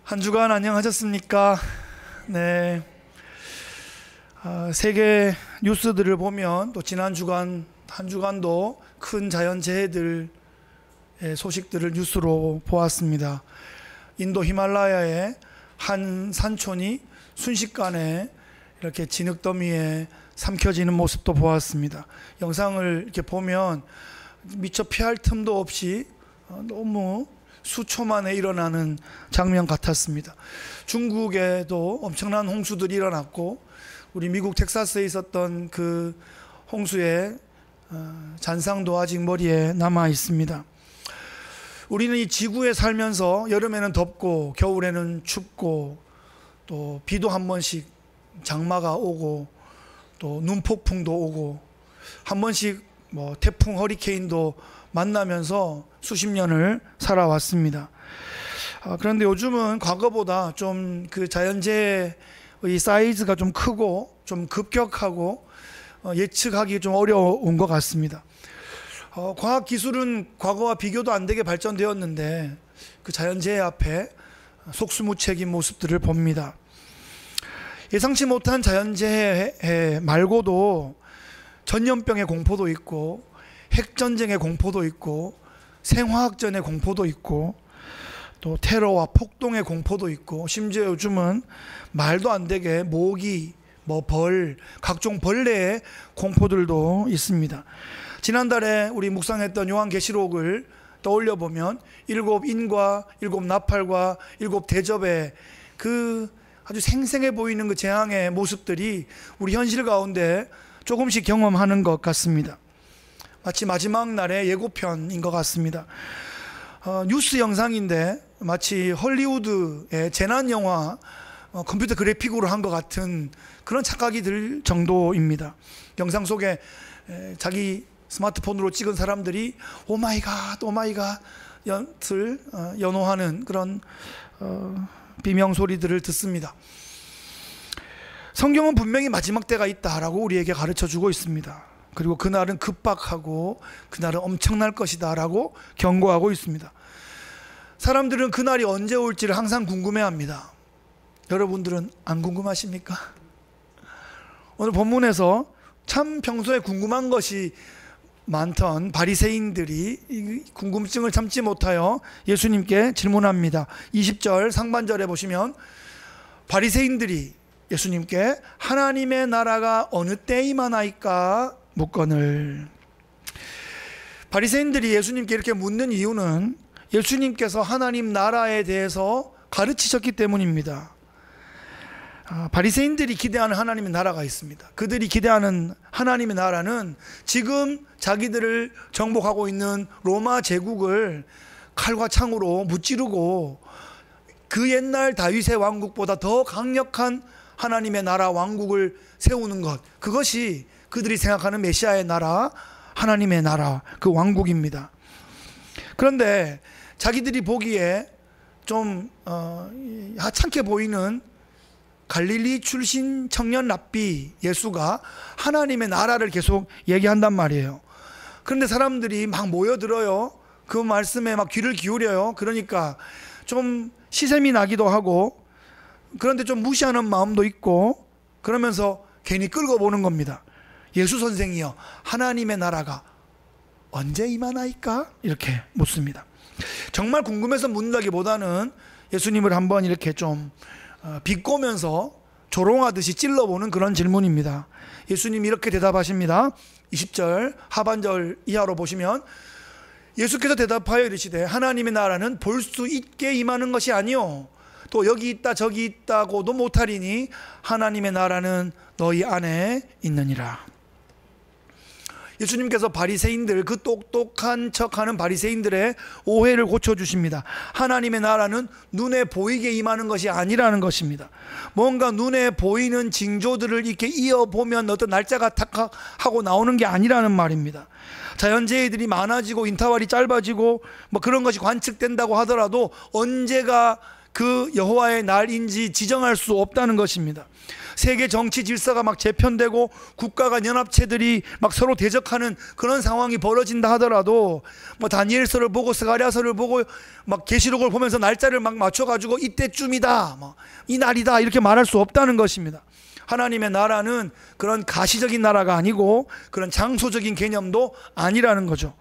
한 주간 안녕하셨습니까? 네. 세계 뉴스들을 보면 또 지난 주간 한 주간도 큰 자연재해들의 소식들을 뉴스로 보았습니다. 인도 히말라야의 한 산촌이 순식간에 이렇게 진흙더미에 삼켜지는 모습도 보았습니다. 영상을 이렇게 보면 미처 피할 틈도 없이 너무 수초 만에 일어나는 장면 같았습니다. 중국에도 엄청난 홍수들이 일어났고 우리 미국 텍사스에 있었던 그 홍수의 잔상도 아직 머리에 남아 있습니다. 우리는 이 지구에 살면서 여름에는 덥고 겨울에는 춥고 또 비도 한 번씩 장마가 오고 또 눈폭풍도 오고 한 번씩 태풍 허리케인도 만나면서 수십 년을 살아왔습니다. 그런데 요즘은 과거보다 좀 그 자연재해의 사이즈가 좀 크고 좀 급격하고 예측하기 좀 어려운 것 같습니다. 과학기술은 과거와 비교도 안 되게 발전되었는데 그 자연재해 앞에 속수무책인 모습들을 봅니다. 예상치 못한 자연재해 말고도 전염병의 공포도 있고 핵전쟁의 공포도 있고 생화학전의 공포도 있고 또 테러와 폭동의 공포도 있고 심지어 요즘은 말도 안 되게 모기, 벌, 각종 벌레의 공포들도 있습니다. 지난달에 우리 묵상했던 요한계시록을 떠올려 보면 7 인과 7 나팔과 7 대접의 그 아주 생생해 보이는 그 재앙의 모습들이 우리 현실 가운데 조금씩 경험하는 것 같습니다. 마치 마지막 날의 예고편인 것 같습니다. 뉴스 영상인데 마치 헐리우드의 재난영화 컴퓨터 그래픽으로 한 것 같은 그런 착각이 들 정도입니다. 영상 속에 자기 스마트폰으로 찍은 사람들이 오마이갓 오마이갓 을 연호하는 그런 비명소리들을 듣습니다. 성경은 분명히 마지막 때가 있다라고 우리에게 가르쳐주고 있습니다. 그리고 그날은 급박하고 그날은 엄청날 것이다 라고 경고하고 있습니다. 사람들은 그날이 언제 올지를 항상 궁금해합니다. 여러분들은 안 궁금하십니까? 오늘 본문에서 참 평소에 궁금한 것이 많던 바리새인들이 궁금증을 참지 못하여 예수님께 질문합니다. 20절 상반절에 보시면 바리새인들이 예수님께 하나님의 나라가 어느 때 임하나이까 묻거늘. 바리새인들이 예수님께 이렇게 묻는 이유는 예수님께서 하나님 나라에 대해서 가르치셨기 때문입니다. 바리새인들이 기대하는 하나님의 나라가 있습니다. 그들이 기대하는 하나님의 나라는 지금 자기들을 정복하고 있는 로마 제국을 칼과 창으로 무찌르고 그 옛날 다윗의 왕국보다 더 강력한 하나님의 나라 왕국을 세우는 것, 그것이 그들이 생각하는 메시아의 나라, 하나님의 나라, 그 왕국입니다. 그런데 자기들이 보기에 좀 하찮게 보이는 갈릴리 출신 청년 랍비 예수가 하나님의 나라를 계속 얘기한단 말이에요. 그런데 사람들이 막 모여들어요. 그 말씀에 막 귀를 기울여요. 그러니까 좀 시샘이 나기도 하고 그런데 좀 무시하는 마음도 있고 그러면서 괜히 끌고 보는 겁니다. 예수 선생이여, 하나님의 나라가 언제 임하나이까? 이렇게 묻습니다. 정말 궁금해서 묻는다기보다는 예수님을 한번 이렇게 좀 비꼬면서 조롱하듯이 찔러보는 그런 질문입니다. 예수님이 이렇게 대답하십니다. 20절 하반절 이하로 보시면 예수께서 대답하여 이르시되 하나님의 나라는 볼 수 있게 임하는 것이 아니요 또 여기 있다 저기 있다고도 못하리니 하나님의 나라는 너희 안에 있느니라. 예수님께서 바리새인들, 그 똑똑한 척하는 바리새인들의 오해를 고쳐주십니다. 하나님의 나라는 눈에 보이게 임하는 것이 아니라는 것입니다. 뭔가 눈에 보이는 징조들을 이렇게 이어보면 어떤 날짜가 탁 하고 나오는 게 아니라는 말입니다. 자연재해들이 많아지고 인터벌이 짧아지고 그런 것이 관측된다고 하더라도 언제가 그 여호와의 날인지 지정할 수 없다는 것입니다. 세계 정치 질서가 막 재편되고 국가가 연합체들이 막 서로 대적하는 그런 상황이 벌어진다 하더라도 뭐 다니엘서를 보고 스가랴서를 보고 막 계시록을 보면서 날짜를 막 맞춰가지고 이때쯤이다, 뭐 이 날이다 이렇게 말할 수 없다는 것입니다. 하나님의 나라는 그런 가시적인 나라가 아니고 그런 장소적인 개념도 아니라는 거죠.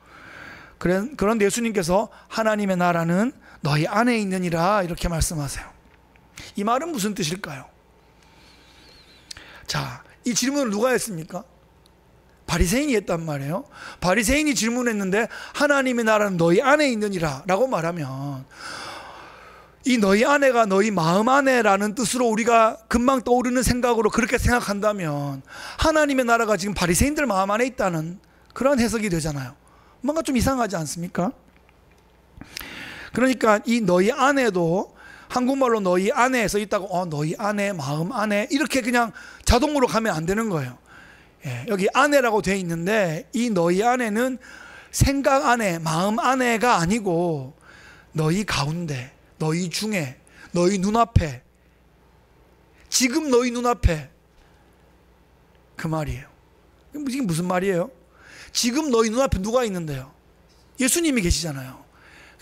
그런데 예수님께서 하나님의 나라는 너희 안에 있느니라 이렇게 말씀하세요. 이 말은 무슨 뜻일까요? 자, 이 질문을 누가 했습니까? 바리새인이 했단 말이에요. 바리새인이 질문했는데 하나님의 나라는 너희 안에 있느니라 라고 말하면 이 너희 안에가 너희 마음 안에라는 뜻으로 우리가 금방 떠오르는 생각으로 그렇게 생각한다면 하나님의 나라가 지금 바리새인들 마음 안에 있다는 그런 해석이 되잖아요. 뭔가 좀 이상하지 않습니까? 그러니까 이 너희 안에도 한국말로 너희 안에 써 있다고 너희 안에, 마음 안에 이렇게 그냥 자동으로 가면 안 되는 거예요. 예, 여기 안에라고 돼 있는데 이 너희 안에는 생각 안에, 마음 안에가 아니고 너희 가운데, 너희 중에, 너희 눈앞에, 지금 너희 눈앞에 그 말이에요. 이게 무슨 말이에요? 지금 너희 눈앞에 누가 있는데요? 예수님이 계시잖아요.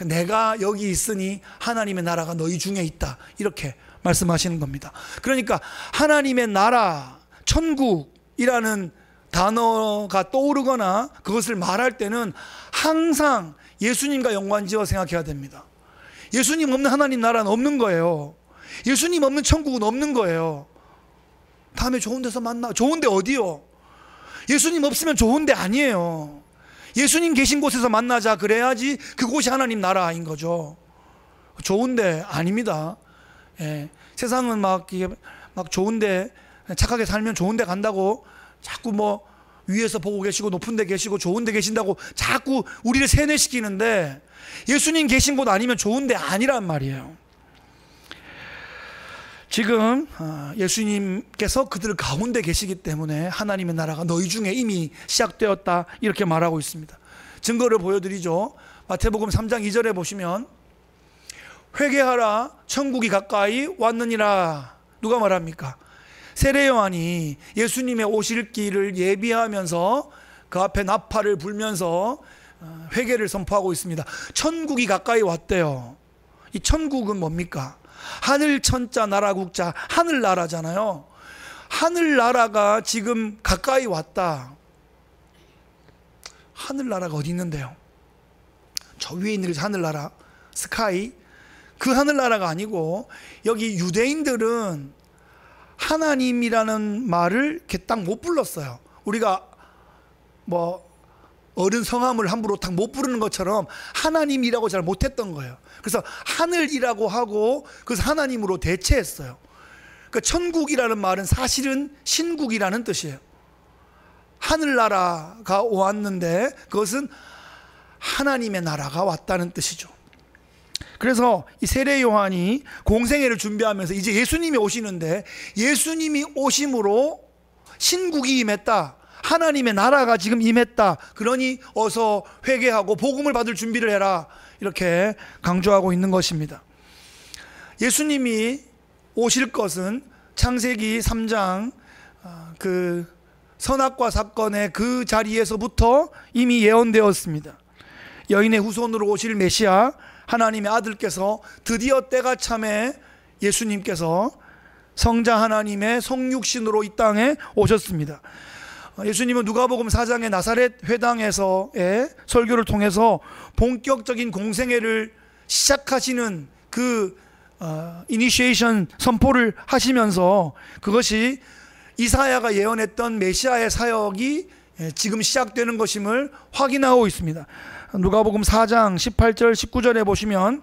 내가 여기 있으니 하나님의 나라가 너희 중에 있다 이렇게 말씀하시는 겁니다. 그러니까 하나님의 나라, 천국이라는 단어가 떠오르거나 그것을 말할 때는 항상 예수님과 연관지어 생각해야 됩니다. 예수님 없는 하나님 나라는 없는 거예요. 예수님 없는 천국은 없는 거예요. 다음에 좋은 데서 만나. 좋은 데 어디요? 예수님 없으면 좋은 데 아니에요. 예수님 계신 곳에서 만나자 그래야지 그곳이 하나님 나라인 거죠. 좋은데 아닙니다. 예, 세상은 막 좋은데 착하게 살면 좋은데 간다고 자꾸 뭐 위에서 보고 계시고 높은 데 계시고 좋은 데 계신다고 자꾸 우리를 세뇌시키는데 예수님 계신 곳 아니면 좋은 데 아니란 말이에요. 지금 예수님께서 그들 가운데 계시기 때문에 하나님의 나라가 너희 중에 이미 시작되었다 이렇게 말하고 있습니다. 증거를 보여드리죠. 마태복음 3장 2절에 보시면 회개하라 천국이 가까이 왔느니라. 누가 말합니까? 세례 요한이 예수님의 오실 길을 예비하면서 그 앞에 나팔을 불면서 회개를 선포하고 있습니다. 천국이 가까이 왔대요. 이 천국은 뭡니까? 하늘 천자 나라 국자 하늘나라잖아요. 하늘나라가 지금 가까이 왔다. 하늘나라가 어디 있는데요? 저 위에 있는 게 하늘나라 스카이. 그 하늘나라가 아니고 여기 유대인들은 하나님이라는 말을 이렇게 딱 못 불렀어요. 우리가 뭐 어른 성함을 함부로 딱 못 부르는 것처럼 하나님이라고 잘 못했던 거예요. 그래서 하늘이라고 하고 그래서 하나님으로 대체했어요. 그러니까 천국이라는 말은 사실은 신국이라는 뜻이에요. 하늘나라가 왔는데 그것은 하나님의 나라가 왔다는 뜻이죠. 그래서 이 세례 요한이 공생애를 준비하면서 이제 예수님이 오시는데 예수님이 오심으로 신국이 임했다. 하나님의 나라가 지금 임했다. 그러니 어서 회개하고 복음을 받을 준비를 해라. 이렇게 강조하고 있는 것입니다. 예수님이 오실 것은 창세기 3장 그 선악과 사건의 그 자리에서부터 이미 예언되었습니다. 여인의 후손으로 오실 메시아 하나님의 아들께서 드디어 때가 참에 예수님께서 성자 하나님의 성육신으로 이 땅에 오셨습니다. 예수님은 누가복음 4장의 나사렛 회당에서의 설교를 통해서 본격적인 공생애를 시작하시는 그 이니시에이션 선포를 하시면서 그것이 이사야가 예언했던 메시아의 사역이 지금 시작되는 것임을 확인하고 있습니다. 누가복음 4장 18절 19절에 보시면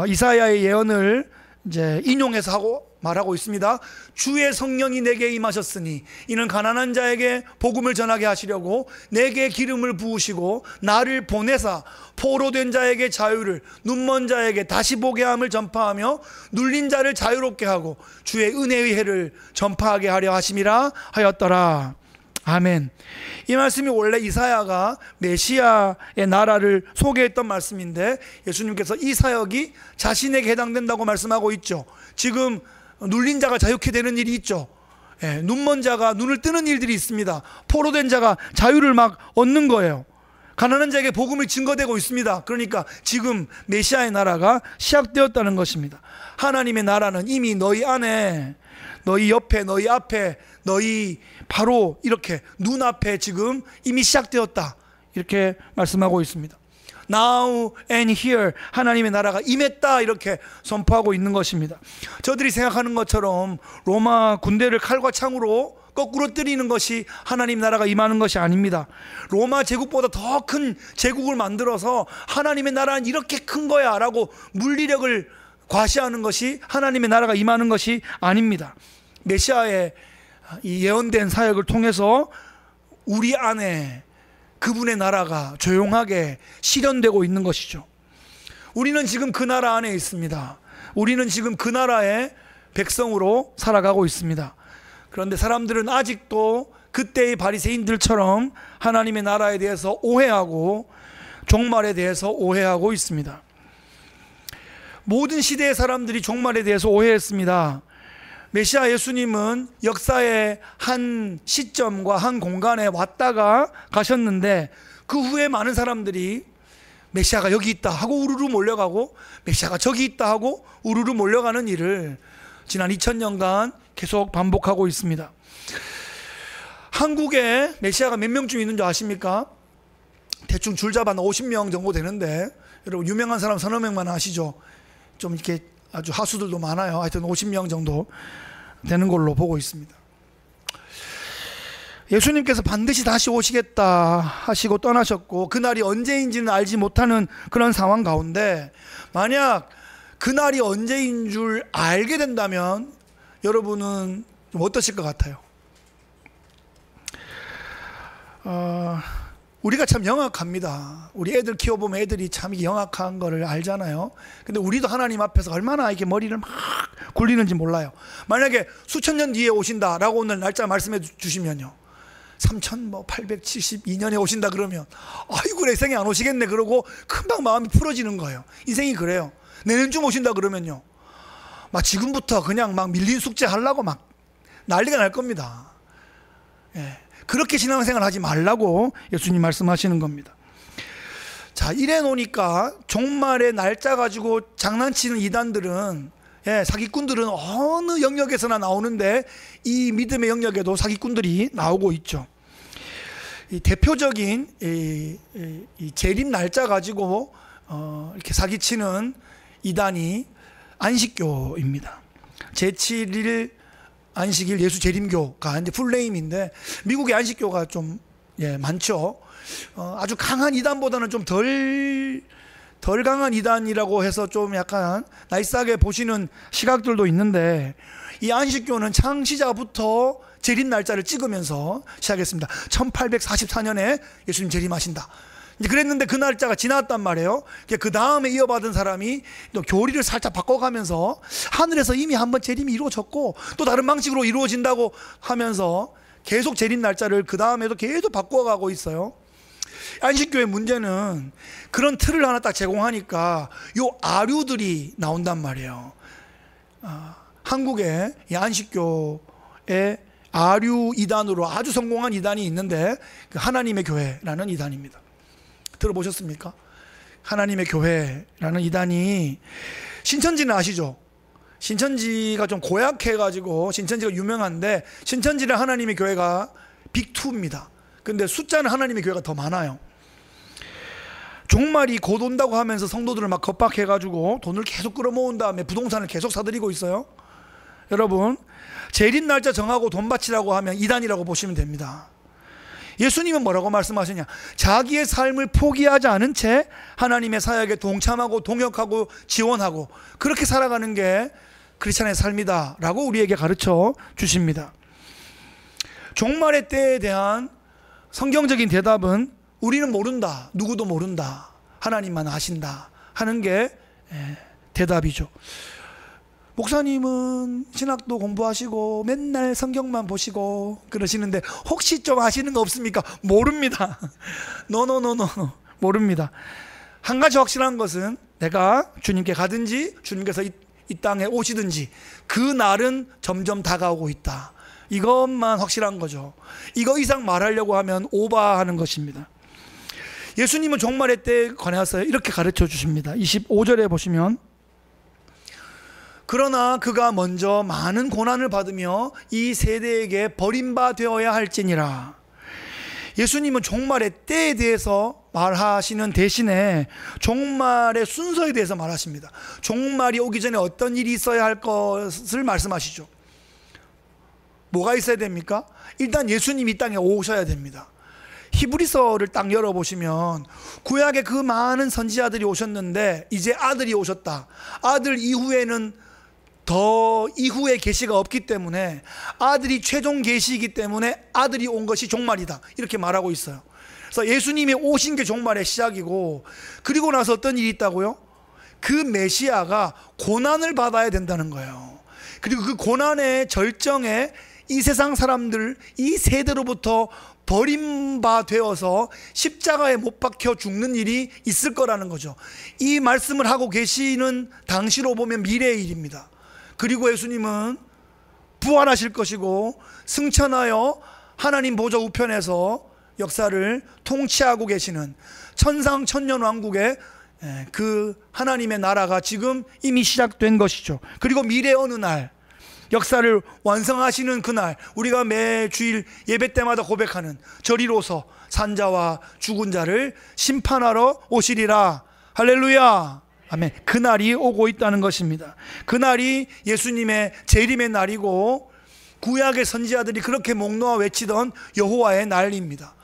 이사야의 예언을 이제 인용해서 하고 말하고 있습니다. 주의 성령이 내게 임하셨으니 이는 가난한 자에게 복음을 전하게 하시려고 내게 기름을 부으시고 나를 보내사 포로된 자에게 자유를 눈먼 자에게 다시 보게 함을 전파하며 눌린 자를 자유롭게 하고 주의 은혜의 해를 전파하게 하려 하심이라 하였더라. 아멘. 이 말씀이 원래 이사야가 메시아의 나라를 소개했던 말씀인데 예수님께서 이 사역이 자신에게 해당된다고 말씀하고 있죠. 지금 눌린 자가 자유케 되는 일이 있죠. 눈먼 자가 눈을 뜨는 일들이 있습니다. 포로된 자가 자유를 막 얻는 거예요. 가난한 자에게 복음이 증거되고 있습니다. 그러니까 지금 메시아의 나라가 시작되었다는 것입니다. 하나님의 나라는 이미 너희 안에, 너희 옆에, 너희 앞에, 너희 바로 이렇게 눈앞에 지금 이미 시작되었다, 이렇게 말씀하고 있습니다. Now and here, 하나님의 나라가 임했다, 이렇게 선포하고 있는 것입니다. 저들이 생각하는 것처럼 로마 군대를 칼과 창으로 거꾸로 때리는 것이 하나님 나라가 임하는 것이 아닙니다. 로마 제국보다 더 큰 제국을 만들어서 하나님의 나라는 이렇게 큰 거야 라고 물리력을 과시하는 것이 하나님의 나라가 임하는 것이 아닙니다. 메시아의 이 예언된 사역을 통해서 우리 안에 그분의 나라가 조용하게 실현되고 있는 것이죠. 우리는 지금 그 나라 안에 있습니다. 우리는 지금 그 나라의 백성으로 살아가고 있습니다. 그런데 사람들은 아직도 그때의 바리새인들처럼 하나님의 나라에 대해서 오해하고 종말에 대해서 오해하고 있습니다. 모든 시대의 사람들이 종말에 대해서 오해했습니다. 메시아 예수님은 역사의 한 시점과 한 공간에 왔다가 가셨는데 그 후에 많은 사람들이 메시아가 여기 있다 하고 우르르 몰려가고 메시아가 저기 있다 하고 우르르 몰려가는 일을 지난 2000년간 계속 반복하고 있습니다. 한국에 메시아가 몇 명쯤 있는 줄 아십니까? 대충 줄 잡아 50명 정도 되는데, 여러분 유명한 사람 서너 명만 아시죠? 좀 이렇게 아주 하수들도 많아요. 하여튼 50명 정도 되는 걸로 보고 있습니다. 예수님께서 반드시 다시 오시겠다 하시고 떠나셨고 그날이 언제인지는 알지 못하는 그런 상황 가운데, 만약 그날이 언제인 줄 알게 된다면 여러분은 좀 어떠실 것 같아요? 우리가 참 영악합니다. 우리 애들 키워보면 애들이 참 영악한 거를 알잖아요. 근데 우리도 하나님 앞에서 얼마나 이렇게 머리를 막 굴리는지 몰라요. 만약에 수천 년 뒤에 오신다라고 오늘 날짜 말씀해 주시면요, 3872년에 오신다 그러면 아이고 내 생에 안 오시겠네 그러고 금방 마음이 풀어지는 거예요. 인생이 그래요. 내년쯤 오신다 그러면요, 막 지금부터 그냥 막 밀린 숙제 하려고 막 난리가 날 겁니다. 그렇게 신앙생활 하지 말라고 예수님 말씀하시는 겁니다. 자, 이래 놓으니까 종말의 날짜 가지고 장난치는 이단들은, 사기꾼들은 어느 영역에서나 나오는데 이 믿음의 영역에도 사기꾼들이 나오고 있죠. 이 대표적인 이 재림 날짜 가지고 이렇게 사기치는 이단이 안식교입니다. 제7일 안식일 예수 재림교가 이제 풀네임인데, 미국의 안식교가 좀 많죠. 아주 강한 이단보다는 좀 덜 강한 이단이라고 해서 좀 약간 나이스하게 보시는 시각들도 있는데, 이 안식교는 창시자부터 재림 날짜를 찍으면서 시작했습니다. 1844년에 예수님 재림하신다. 이제 그랬는데 그 날짜가 지났단 말이에요. 그 다음에 이어받은 사람이 또 교리를 살짝 바꿔가면서 하늘에서 이미 한번 재림이 이루어졌고 또 다른 방식으로 이루어진다고 하면서 계속 재림 날짜를 그 다음에도 계속 바꿔가고 있어요. 안식교의 문제는 그런 틀을 하나 딱 제공하니까 요 아류들이 나온단 말이에요. 한국에 이 안식교의 아류 이단으로 아주 성공한 이단이 있는데, 그 하나님의 교회라는 이단입니다. 들어보셨습니까? 하나님의 교회라는 이단이, 신천지는 아시죠? 신천지가 좀 고약해가지고 신천지가 유명한데, 신천지는 하나님의 교회가 빅2입니다. 근데 숫자는 하나님의 교회가 더 많아요. 종말이 곧 온다고 하면서 성도들을 막 겁박해가지고 돈을 계속 끌어모은 다음에 부동산을 계속 사들이고 있어요. 여러분, 재림 날짜 정하고 돈 바치라고 하면 이단이라고 보시면 됩니다. 예수님은 뭐라고 말씀하시냐? 자기의 삶을 포기하지 않은 채 하나님의 사역에 동참하고 동역하고 지원하고 그렇게 살아가는 게 크리스찬의 삶이다 라고 우리에게 가르쳐 주십니다. 종말의 때에 대한 성경적인 대답은 우리는 모른다, 누구도 모른다, 하나님만 아신다 하는 게 대답이죠. 목사님은 신학도 공부하시고 맨날 성경만 보시고 그러시는데 혹시 좀 아시는 거 없습니까? 모릅니다. 노노노노 모릅니다. 한 가지 확실한 것은 내가 주님께 가든지 주님께서 이 땅에 오시든지 그 날은 점점 다가오고 있다. 이것만 확실한 거죠. 이거 이상 말하려고 하면 오바하는 것입니다. 예수님은 종말의 때에 관해서 이렇게 가르쳐 주십니다. 25절에 보시면 그러나 그가 먼저 많은 고난을 받으며 이 세대에게 버림받아야 할지니라. 예수님은 종말의 때에 대해서 말하시는 대신에 종말의 순서에 대해서 말하십니다. 종말이 오기 전에 어떤 일이 있어야 할 것을 말씀하시죠. 뭐가 있어야 됩니까? 일단 예수님이 이 땅에 오셔야 됩니다. 히브리서를 딱 열어보시면 구약에 그 많은 선지자들이 오셨는데 이제 아들이 오셨다. 아들 이후에는 더 이후의 계시가 없기 때문에 아들이 최종 계시이기 때문에 아들이 온 것이 종말이다. 이렇게 말하고 있어요. 그래서 예수님이 오신 게 종말의 시작이고, 그리고 나서 어떤 일이 있다고요? 그 메시아가 고난을 받아야 된다는 거예요. 그리고 그 고난의 절정에 이 세상 사람들, 이 세대로부터 버림받아서 십자가에 못 박혀 죽는 일이 있을 거라는 거죠. 이 말씀을 하고 계시는 당시로 보면 미래의 일입니다. 그리고 예수님은 부활하실 것이고 승천하여 하나님 보좌 우편에서 역사를 통치하고 계시는 천상천년 왕국의 그 하나님의 나라가 지금 이미 시작된 것이죠. 그리고 미래 어느 날 역사를 완성하시는 그날, 우리가 매 주일 예배 때마다 고백하는 저리로서 산자와 죽은 자를 심판하러 오시리라. 할렐루야. 아멘. 그날이 오고 있다는 것입니다. 그날이 예수님의 재림의 날이고 구약의 선지자들이 그렇게 목놓아 외치던 여호와의 날입니다.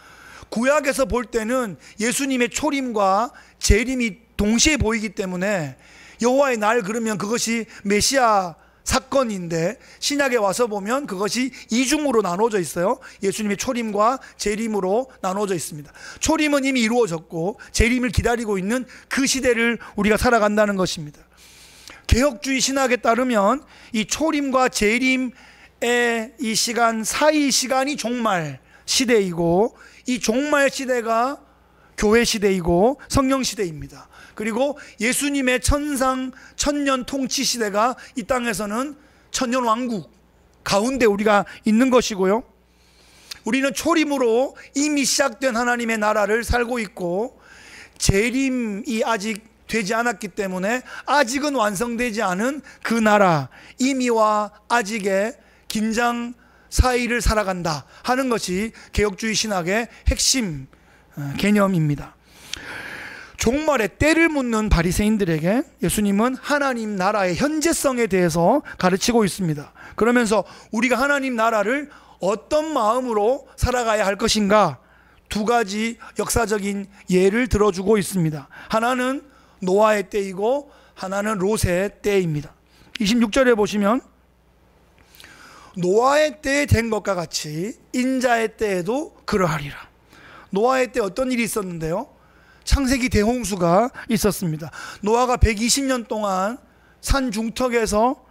구약에서 볼 때는 예수님의 초림과 재림이 동시에 보이기 때문에 여호와의 날 그러면 그것이 메시아 사건인데, 신약에 와서 보면 그것이 이중으로 나눠져 있어요. 예수님의 초림과 재림으로 나눠져 있습니다. 초림은 이미 이루어졌고 재림을 기다리고 있는 그 시대를 우리가 살아간다는 것입니다. 개혁주의 신학에 따르면 이 초림과 재림의 이 시간 사이 시간이 종말 시대이고, 이 종말 시대가 교회 시대이고 성령 시대입니다. 그리고 예수님의 천년 통치 시대가 이 땅에서는 천년 왕국 가운데 우리가 있는 것이고요. 우리는 초림으로 이미 시작된 하나님의 나라를 살고 있고, 재림이 아직 되지 않았기 때문에 아직은 완성되지 않은 그 나라, 이미와 아직의 긴장 사이를 살아간다 하는 것이 개혁주의 신학의 핵심 개념입니다. 종말의 때를 묻는 바리새인들에게 예수님은 하나님 나라의 현재성에 대해서 가르치고 있습니다. 그러면서 우리가 하나님 나라를 어떤 마음으로 살아가야 할 것인가, 두 가지 역사적인 예를 들어주고 있습니다. 하나는 노아의 때이고 하나는 롯의 때입니다. 26절에 보시면 노아의 때에 된 것과 같이 인자의 때에도 그러하리라. 노아의 때 어떤 일이 있었는데요? 창세기 대홍수가 있었습니다. 노아가 120년 동안 산 중턱에서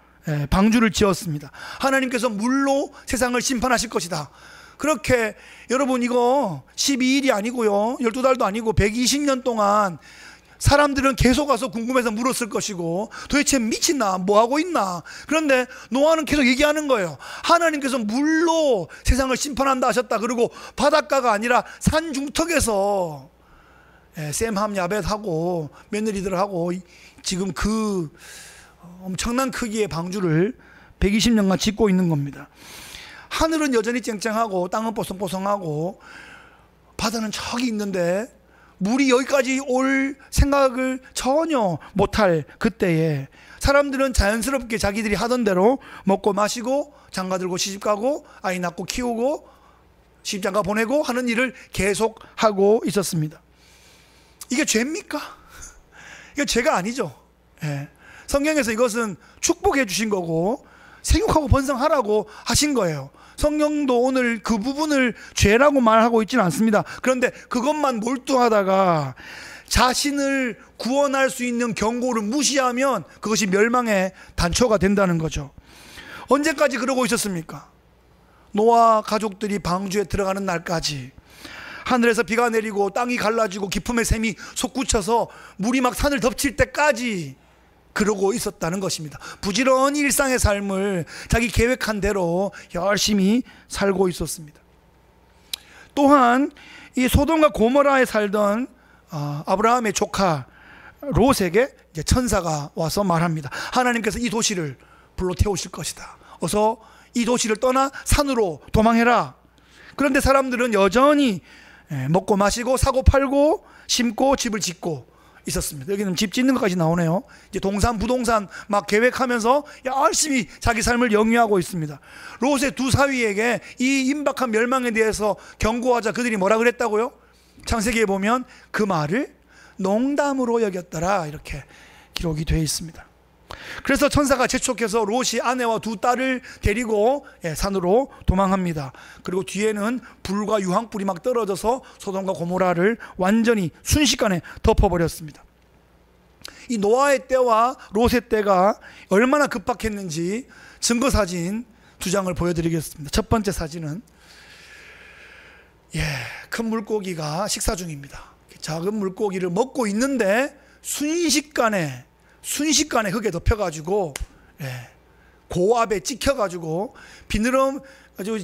방주를 지었습니다. 하나님께서 물로 세상을 심판하실 것이다. 그렇게 여러분, 이거 12일이 아니고요 12달도 아니고 120년 동안 사람들은 계속 와서 궁금해서 물었을 것이고, 도대체 미친나? 뭐하고 있나? 그런데 노아는 계속 얘기하는 거예요. 하나님께서 물로 세상을 심판한다 하셨다. 그리고 바닷가가 아니라 산 중턱에서 셈함 야벳하고 며느리들하고 지금 그 엄청난 크기의 방주를 120년간 짓고 있는 겁니다. 하늘은 여전히 쨍쨍하고 땅은 뽀송뽀송하고 바다는 저기 있는데 물이 여기까지 올 생각을 전혀 못할 그때에 사람들은 자연스럽게 자기들이 하던 대로 먹고 마시고 장가들고 시집가고 아이 낳고 키우고 시집장가 보내고 하는 일을 계속하고 있었습니다. 이게 죄입니까? 이게 죄가 아니죠. 성경에서 이것은 축복해 주신 거고 생육하고 번성하라고 하신 거예요. 성경도 오늘 그 부분을 죄라고 말하고 있지는 않습니다. 그런데 그것만 몰두하다가 자신을 구원할 수 있는 경고를 무시하면 그것이 멸망의 단초가 된다는 거죠. 언제까지 그러고 있었습니까? 노아 가족들이 방주에 들어가는 날까지. 하늘에서 비가 내리고 땅이 갈라지고 깊음의 샘이 솟구쳐서 물이 막 산을 덮칠 때까지 그러고 있었다는 것입니다. 부지런히 일상의 삶을 자기 계획한 대로 열심히 살고 있었습니다. 또한 이 소돔과 고모라에 살던 아브라함의 조카 롯에게 이제 천사가 와서 말합니다. 하나님께서 이 도시를 불로 태우실 것이다. 어서 이 도시를 떠나 산으로 도망해라. 그런데 사람들은 여전히 먹고 마시고 사고 팔고 심고 집을 짓고 있었습니다. 여기는 집 짓는 것까지 나오네요. 이제 동산 부동산 막 계획하면서 열심히 자기 삶을 영위하고 있습니다. 롯의 두 사위에게 이 임박한 멸망에 대해서 경고하자 그들이 뭐라 그랬다고요? 창세기에 보면 그 말을 농담으로 여겼더라 이렇게 기록이 되어 있습니다. 그래서 천사가 재촉해서 롯이 아내와 두 딸을 데리고 산으로 도망합니다. 그리고 뒤에는 불과 유황불이 막 떨어져서 소돔과 고모라를 완전히 순식간에 덮어버렸습니다. 이 노아의 때와 롯의 때가 얼마나 급박했는지 증거사진 두 장을 보여드리겠습니다. 첫 번째 사진은 큰 물고기가 식사 중입니다. 작은 물고기를 먹고 있는데 순식간에 흙에 덮여가지고 고압에 찍혀가지고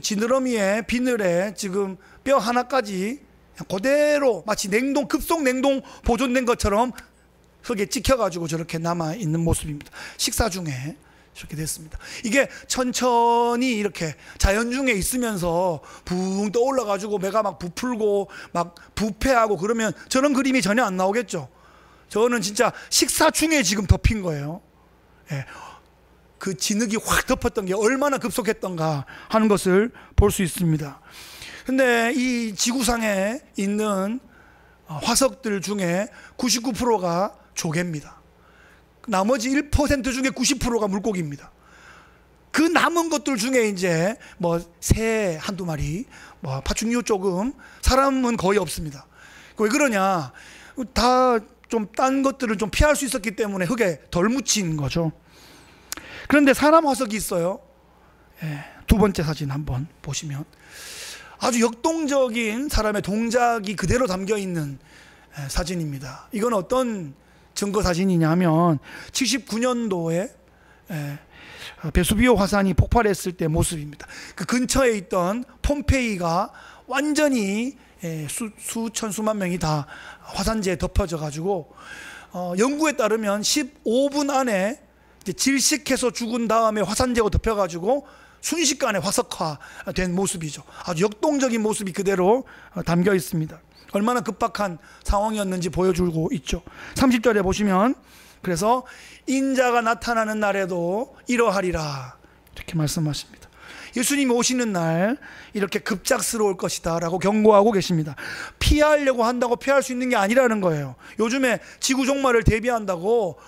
지느러미에 비늘에 지금 뼈 하나까지 그대로 마치 급속 냉동 보존된 것처럼 흙에 찍혀가지고 저렇게 남아있는 모습입니다. 식사 중에 이렇게 됐습니다. 이게 천천히 이렇게 자연 중에 있으면서 붕 떠올라가지고 배가 막 부풀고 막 부패하고 그러면 저런 그림이 전혀 안 나오겠죠. 저는 진짜 식사 중에 지금 덮인 거예요. 그 진흙이 확 덮었던 게 얼마나 급속했던가 하는 것을 볼 수 있습니다. 근데 이 지구상에 있는 화석들 중에 99%가 조개입니다. 나머지 1% 중에 90%가 물고기입니다. 그 남은 것들 중에 이제 새 한두 마리, 파충류 조금, 사람은 거의 없습니다. 왜 그러냐? 다 좀 딴 것들을 좀 피할 수 있었기 때문에 흙에 덜 묻힌 거죠. 그런데 사람 화석이 있어요. 두 번째 사진 한번 보시면 아주 역동적인 사람의 동작이 그대로 담겨 있는 사진입니다. 이건 어떤 증거 사진이냐면 79년도에 베수비오 화산이 폭발했을 때 모습입니다. 그 근처에 있던 폼페이가 완전히 수천 수만 명이 다 화산재에 덮어져 가지고 연구에 따르면 15분 안에 질식해서 죽은 다음에 화산재가 덮여 가지고 순식간에 화석화된 모습이죠. 아주 역동적인 모습이 그대로 담겨 있습니다. 얼마나 급박한 상황이었는지 보여주고 있죠. 30절에 보시면 그래서 인자가 나타나는 날에도 이러하리라 이렇게 말씀하십니다. 예수님이 오시는 날 이렇게 급작스러울 것이다 라고 경고하고 계십니다. 피하려고 한다고 피할 수 있는 게 아니라는 거예요. 요즘에 지구 종말을 대비한다고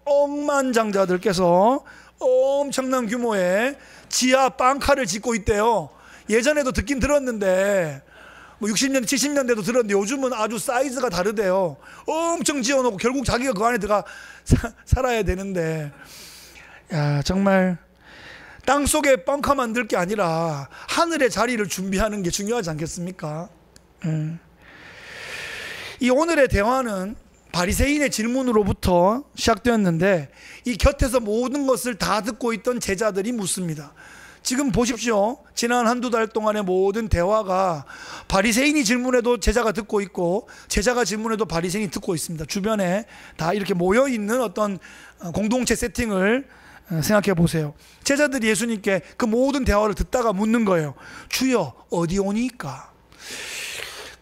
억만장자들께서 엄청난 규모의 지하 빵카를 짓고 있대요. 예전에도 듣긴 들었는데 60년대 70년대도 들었는데 요즘은 아주 사이즈가 다르대요. 엄청 지어놓고 결국 자기가 그 안에 들어가 살아야 되는데, 정말 땅속에 벙커 만들 게 아니라 하늘의 자리를 준비하는 게 중요하지 않겠습니까? 이 오늘의 대화는 바리새인의 질문으로부터 시작되었는데 이 곁에서 모든 것을 다 듣고 있던 제자들이 묻습니다. 지금 보십시오. 지난 한두 달 동안의 모든 대화가 바리새인이 질문해도 제자가 듣고 있고 제자가 질문해도 바리새인이 듣고 있습니다. 주변에 다 이렇게 모여있는 어떤 공동체 세팅을 생각해 보세요. 제자들이 예수님께 그 모든 대화를 듣다가 묻는 거예요. 주여 어디 오니까?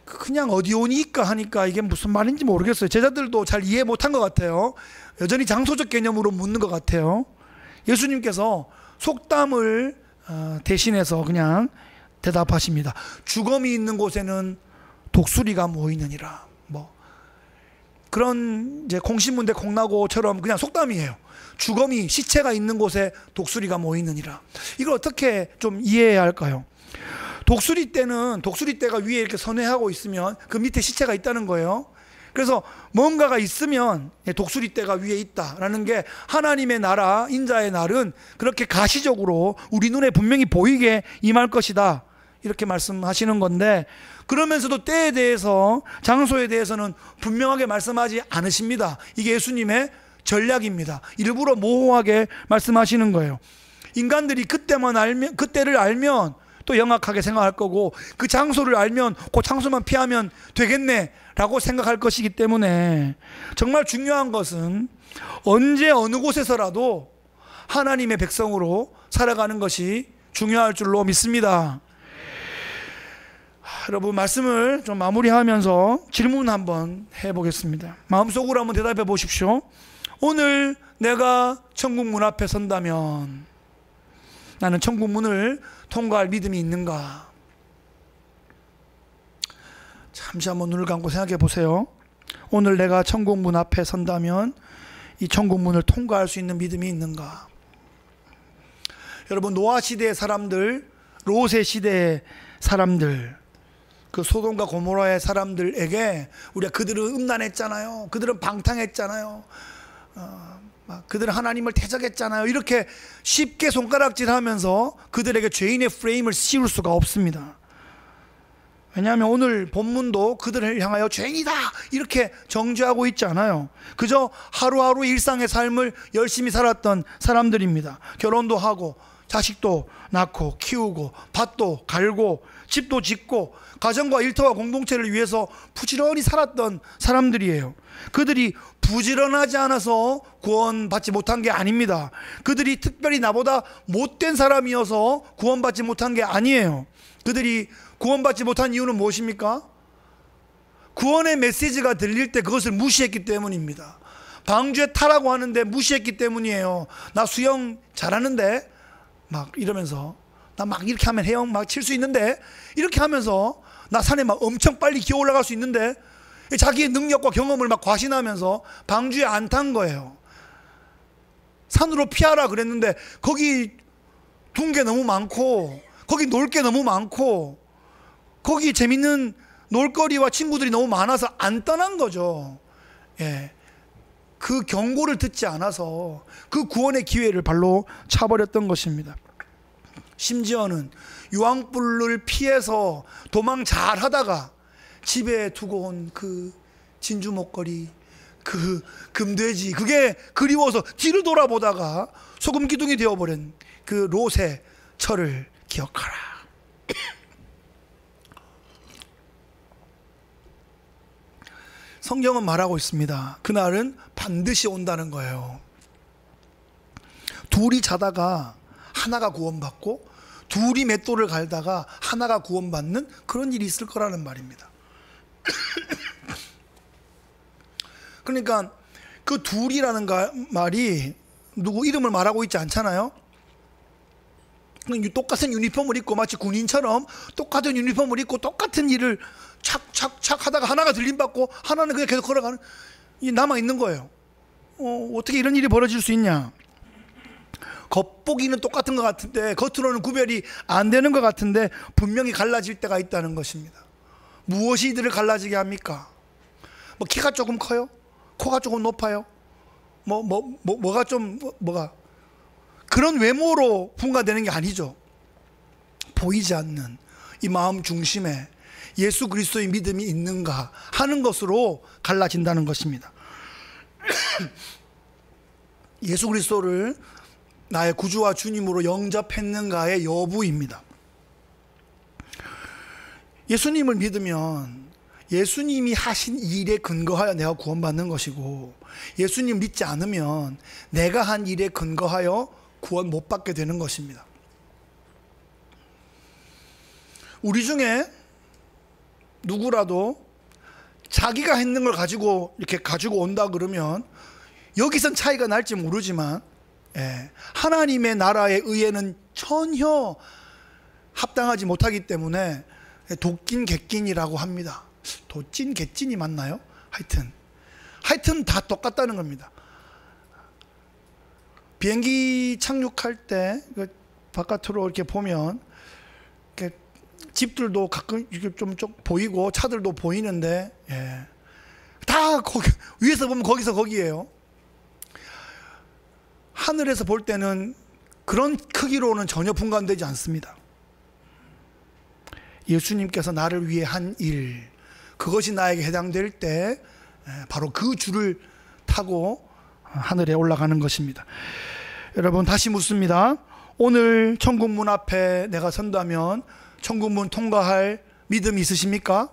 그냥 어디 오니까 하니까 이게 무슨 말인지 모르겠어요. 제자들도 잘 이해 못한 것 같아요. 여전히 장소적 개념으로 묻는 것 같아요. 예수님께서 속담을 대신해서 그냥 대답하십니다. 주검이 있는 곳에는 독수리가 모이느니라. 그런 이제 콩신문대 콩나고처럼 그냥 속담이에요. 주검이 시체가 있는 곳에 독수리가 모이느니라. 이걸 어떻게 좀 이해해야 할까요? 독수리 떼가 위에 이렇게 선회하고 있으면 그 밑에 시체가 있다는 거예요. 그래서 뭔가가 있으면 독수리 떼가 위에 있다라는 게 하나님의 나라 인자의 날은 그렇게 가시적으로 우리 눈에 분명히 보이게 임할 것이다, 이렇게 말씀하시는 건데, 그러면서도 때에 대해서, 장소에 대해서는 분명하게 말씀하지 않으십니다. 이게 예수님의 전략입니다. 일부러 모호하게 말씀하시는 거예요. 인간들이 그때만 알면, 그때를 알면 또 영악하게 생각할 거고, 그 장소를 알면 그 장소만 피하면 되겠네 라고 생각할 것이기 때문에, 정말 중요한 것은 언제 어느 곳에서라도 하나님의 백성으로 살아가는 것이 중요할 줄로 믿습니다. 여러분, 말씀을 좀 마무리하면서 질문 한번 해보겠습니다. 마음속으로 한번 대답해 보십시오. 오늘 내가 천국 문 앞에 선다면 나는 천국 문을 통과할 믿음이 있는가? 잠시 한번 눈을 감고 생각해 보세요. 오늘 내가 천국 문 앞에 선다면 이 천국 문을 통과할 수 있는 믿음이 있는가? 여러분, 노아 시대의 사람들, 롯의 시대의 사람들, 그 소돔과 고모라의 사람들에게 우리가 그들은 음란했잖아요, 그들은 방탕했잖아요, 그들은 하나님을 대적했잖아요, 이렇게 쉽게 손가락질하면서 그들에게 죄인의 프레임을 씌울 수가 없습니다. 왜냐하면 오늘 본문도 그들을 향하여 죄인이다 이렇게 정죄하고 있지 않아요. 그저 하루하루 일상의 삶을 열심히 살았던 사람들입니다. 결혼도 하고 자식도 낳고 키우고 밭도 갈고 집도 짓고 가정과 일터와 공동체를 위해서 부지런히 살았던 사람들이에요. 그들이 부지런하지 않아서 구원받지 못한 게 아닙니다. 그들이 특별히 나보다 못된 사람이어서 구원받지 못한 게 아니에요. 그들이 구원받지 못한 이유는 무엇입니까? 구원의 메시지가 들릴 때 그것을 무시했기 때문입니다. 방주에 타라고 하는데 무시했기 때문이에요. 나 수영 잘하는데 막 이러면서, 나 막 이렇게 하면 헤엄 막 칠 수 있는데, 이렇게 하면서 나 산에 막 엄청 빨리 기어 올라갈 수 있는데, 자기의 능력과 경험을 막 과신하면서 방주에 안 탄 거예요. 산으로 피하라 그랬는데 거기 둔 게 너무 많고, 거기 놀 게 너무 많고, 거기 재밌는 놀거리와 친구들이 너무 많아서 안 떠난 거죠. 예. 그 경고를 듣지 않아서 그 구원의 기회를 발로 차버렸던 것입니다. 심지어는 유황불을 피해서 도망 잘 하다가 집에 두고 온 그 진주 목걸이, 그 금돼지, 그게 그리워서 뒤를 돌아보다가 소금 기둥이 되어버린 그 롯의 철을 기억하라. 성경은 말하고 있습니다. 그날은 반드시 온다는 거예요. 둘이 자다가 하나가 구원받고, 둘이 맷돌을 갈다가 하나가 구원받는 그런 일이 있을 거라는 말입니다. 그러니까 그 둘이라는 말이 누구 이름을 말하고 있지 않잖아요. 똑같은 유니폼을 입고 마치 군인처럼 똑같은 유니폼을 입고 똑같은 일을 착착착 하다가 하나가 들림받고 하나는 그냥 계속 걸어가는, 남아있는 거예요. 어떻게 이런 일이 벌어질 수 있냐? 겉보기는 똑같은 것 같은데, 겉으로는 구별이 안 되는 것 같은데 분명히 갈라질 때가 있다는 것입니다. 무엇이 이들을 갈라지게 합니까? 뭐 키가 조금 커요? 코가 조금 높아요? 뭐가 그런 외모로 분가되는 게 아니죠. 보이지 않는 이 마음 중심에 예수 그리스도의 믿음이 있는가 하는 것으로 갈라진다는 것입니다. 예수 그리스도를 나의 구주와 주님으로 영접했는가의 여부입니다. 예수님을 믿으면 예수님이 하신 일에 근거하여 내가 구원받는 것이고, 예수님 믿지 않으면 내가 한 일에 근거하여 구원 못 받게 되는 것입니다. 우리 중에 누구라도 자기가 했는 걸 가지고 이렇게 가지고 온다 그러면 여기선 차이가 날지 모르지만, 하나님의 나라의 의에는 전혀 합당하지 못하기 때문에 도낀 객낀이라고 합니다. 도찐 객찐이 맞나요? 하여튼 다 똑같다는 겁니다. 비행기 착륙할 때 바깥으로 이렇게 보면 이렇게 집들도 가끔 좀 보이고 차들도 보이는데, 다 다 거기, 위에서 보면 거기서 거기예요. 하늘에서 볼 때는 그런 크기로는 전혀 분간되지 않습니다. 예수님께서 나를 위해 한 일, 그것이 나에게 해당될 때 바로 그 줄을 타고 하늘에 올라가는 것입니다. 여러분, 다시 묻습니다. 오늘 천국 문 앞에 내가 선다면 천국 문 통과할 믿음이 있으십니까?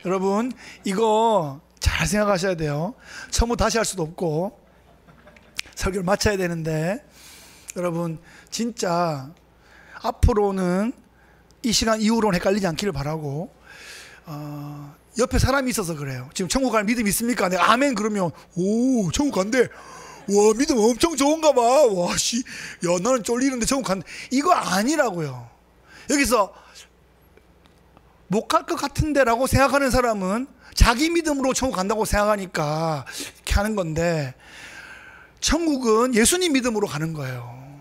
여러분, 이거 잘 생각하셔야 돼요. 처음부터 다시 할 수도 없고 설교를 마쳐야 되는데, 여러분 진짜 앞으로는 이 시간 이후로는 헷갈리지 않기를 바라고, 옆에 사람이 있어서 그래요. 지금 천국 갈 믿음 있습니까? 내가 아멘 그러면 오 천국 간대. 와 믿음 엄청 좋은가 봐. 와 씨, 야 나는 쫄리는데 천국 간대. 이거 아니라고요. 여기서 못 갈 것 같은데 라고 생각하는 사람은 자기 믿음으로 천국 간다고 생각하니까 이렇게 하는 건데, 천국은 예수님 믿음으로 가는 거예요.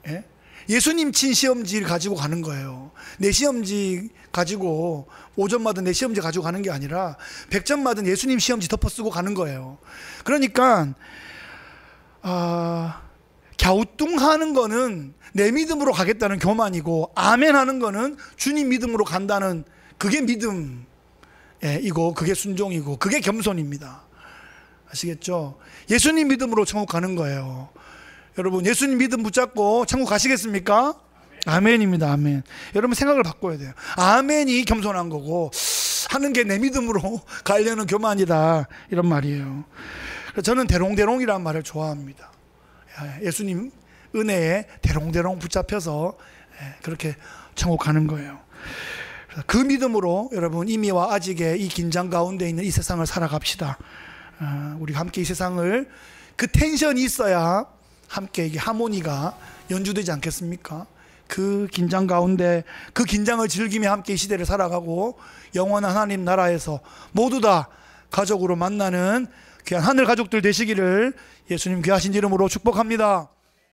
예? 예수님 친 시험지를 가지고 가는 거예요. 내 시험지 가지고 5점 맞은 내 시험지 가지고 가는 게 아니라 100점 맞은 예수님 시험지 덮어 쓰고 가는 거예요. 그러니까 갸우뚱하는 거는 내 믿음으로 가겠다는 교만이고, 아멘 하는 거는 주님 믿음으로 간다는, 그게 믿음 이고 그게 순종이고 그게 겸손입니다. 아시겠죠? 예수님 믿음으로 천국 가는 거예요. 여러분 예수님 믿음 붙잡고 천국 가시겠습니까? 아멘입니다. 아멘. 여러분 생각을 바꿔야 돼요. 아멘이 겸손한 거고 하는 게 내 믿음으로 가려는 교만이다, 이런 말이에요. 저는 대롱대롱이라는 말을 좋아합니다. 예수님 은혜에 대롱대롱 붙잡혀서 그렇게 천국 가는 거예요. 그 믿음으로 여러분 이미와 아직의 이 긴장 가운데 있는 이 세상을 살아갑시다. 우리 함께 이 세상을, 그 텐션이 있어야 함께 이게 하모니가 연주되지 않겠습니까? 그 긴장 가운데, 그 긴장을 즐기며 함께 이 시대를 살아가고 영원한 하나님 나라에서 모두 다 가족으로 만나는 귀한 하늘 가족들 되시기를 예수님 귀하신 이름으로 축복합니다.